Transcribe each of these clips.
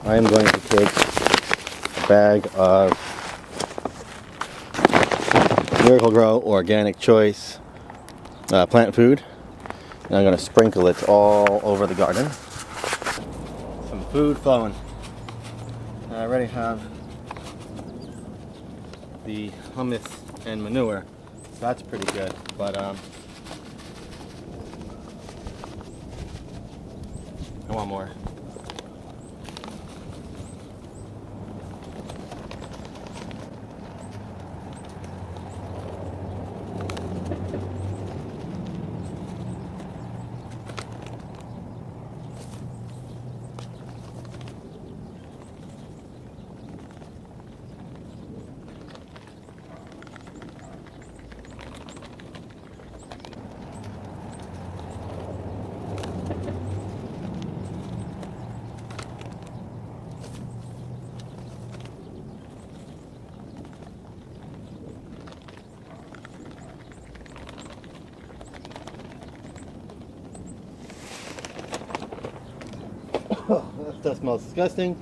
I am going to take a bag of Miracle Grow Organic Choice plant food, and I'm going to sprinkle it all over the garden. Some food flowing. I already have the hummus and manure, so that's pretty good, but I want more. That stuff smells disgusting.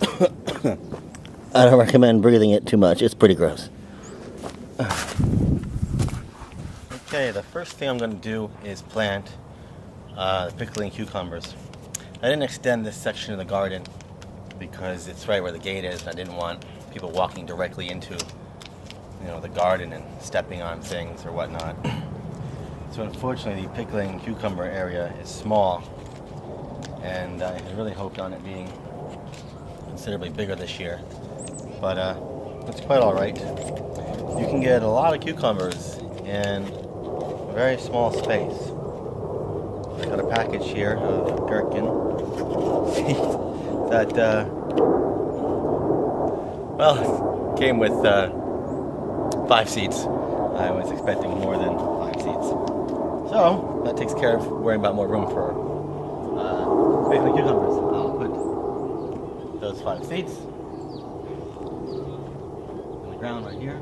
I don't recommend breathing it too much. It's pretty gross. Okay, the first thing I'm going to do is plant pickling cucumbers. I didn't extend this section of the garden because it's right where the gate is, and I didn't want people walking directly into, the garden and stepping on things or whatnot. So unfortunately, the pickling cucumber area is small, and I had really hoped on it being considerably bigger this year, but it's quite all right. You can get a lot of cucumbers in a very small space. I got a package here of gherkin that came with 5 seeds. I was expecting more than 5 seeds, so that takes care of worrying about more room for pickling cucumbers. I'll put those 5 seeds on the ground right here.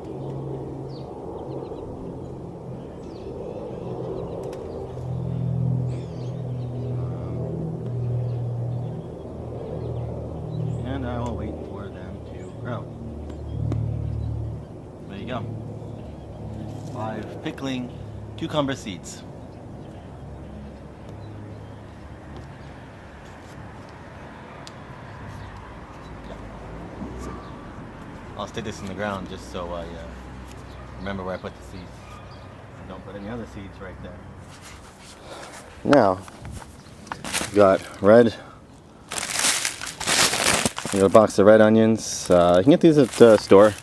And I will wait for them to grow. There you go. 5 pickling cucumber seeds. I'll stick this in the ground just so I remember where I put the seeds. Don't put any other seeds right there. Now, got red. You got a box of red onions. You can get these at the store.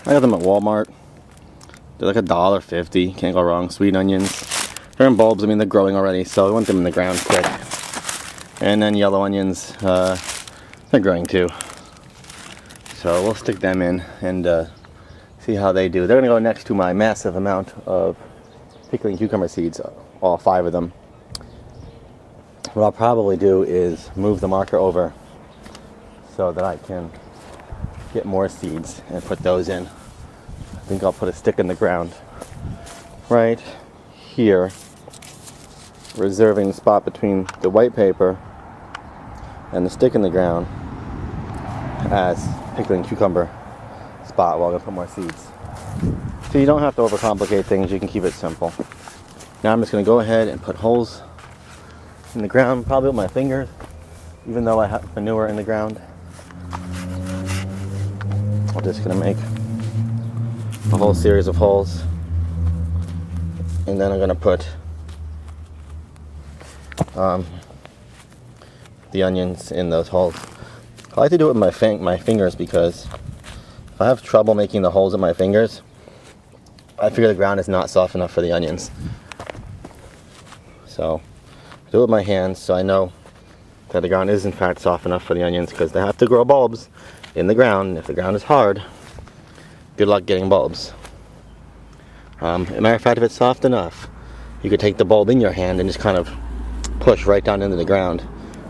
I got them at Walmart. They're like $1.50. Can't go wrong. Sweet onions. They're in bulbs. I mean, they're growing already, so I want them in the ground quick. And then yellow onions. They're growing too. So we'll stick them in and see how they do. They're going to go next to my massive amount of pickling cucumber seeds, all 5 of them. What I'll probably do is move the marker over so that I can get more seeds and put those in. I think I'll put a stick in the ground right here, reserving the spot between the white paper and the stick in the ground as pickling cucumber spot while I'm gonna put more seeds. So you don't have to overcomplicate things, you can keep it simple. Now I'm just gonna go ahead and put holes in the ground, probably with my fingers, even though I have manure in the ground. I'm just gonna make a whole series of holes, and then I'm gonna put the onions in those holes. I like to do it with my fingers because if I have trouble making the holes with my fingers, I figure the ground is not soft enough for the onions. So I do it with my hands so I know that the ground is in fact soft enough for the onions, because they have to grow bulbs in the ground. If the ground is hard, good luck getting bulbs. As a matter of fact, if it's soft enough, you could take the bulb in your hand and just kind of push right down into the ground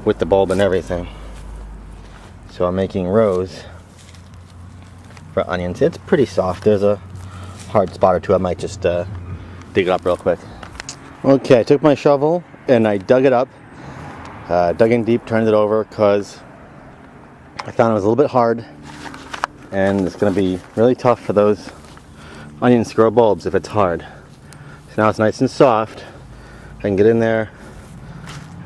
with the bulb and everything. So I'm making rows for onions. It's pretty soft. There's a hard spot or two. I might just dig it up real quick. Okay, I took my shovel and I dug it up. Dug in deep, turned it over, because I found it was a little bit hard, and it's going to be really tough for those onions to grow bulbs if it's hard. So now it's nice and soft. I can get in there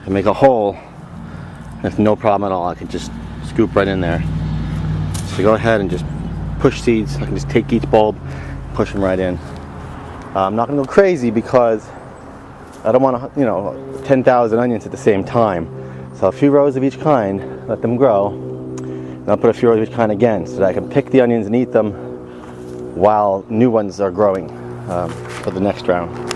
and make a hole, and it's no problem at all. I can just scoop right in there. So go ahead and just push seeds. I can just take each bulb, push them right in. I'm not going to go crazy because I don't want to, 10,000 onions at the same time. So a few rows of each kind, let them grow, and I'll put a few rows of each kind again so that I can pick the onions and eat them while new ones are growing for the next round.